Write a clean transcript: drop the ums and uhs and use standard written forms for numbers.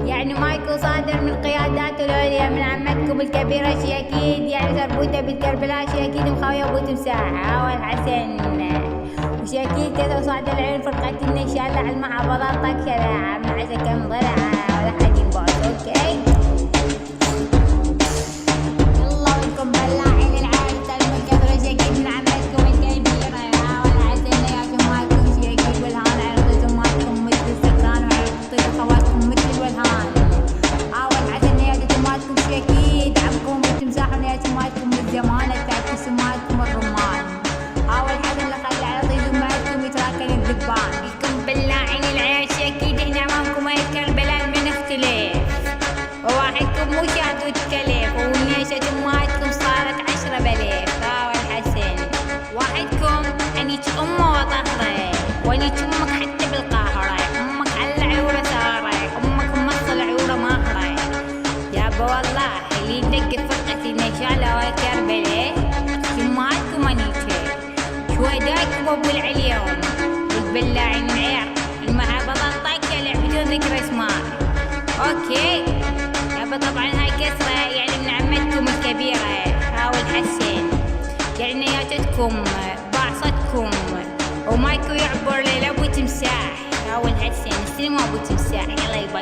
يعني مايكل صادر من قياداته العليا من عمتكم الكبيرة شي أكيد، يعني تربوته بالكربلاء شي أكيد مخاوية أبو تمساح أول حسن وشي أكيد كذا وصعد العين فرقتنا إن شاء الله على المحافظات طكشة مع كم ضلع ولا حد ينبعد. أوكي يلا ولكم بلاعين العالم تلموا كثرة شي أكيد من عمتكم الكبيرة أول حسن يا جماعتكم شي أكيد والهان عرضتم مالكم مثل السكران وعرضتم خواتكم مثل الولهان أول حسن يا جماعتكم شي أكيد عمكم بتمساحون يا جماعتكم من زمان تعكسوا سماتكم الرمان أول حسن اللي خلى على طيب معكم يتراكن الذبان. لكم بلاعين العيال شي أكيد إحنا أمامكم هاي الكربلاء بنختلف وواحدكم مو شاد وتكلف ونيشة جماعتكم صارت 10 بليف. أول حسن واحدكم أنيك أمه وطهرة وأنيك أمك حتى بالقاهرة أمك على عيورة سارة أمك مصل عيورة ماهرة يابا والله اللي يدق فرقة النشالة والكربلاء جماعتكم أنيكي شهداكم أبو العليون والبلاعين العيار المحافظات طاقة لعبتون ذكر اسماء. أوكي يابا طبعا هاي كسرة يعني من عمتكم الكبيرة أول حسن يعني نياتكم بعصتكم ومايكو يعبر ليلة أبو تمساح أول حسن استلموا أبو تمساح يلا يبا.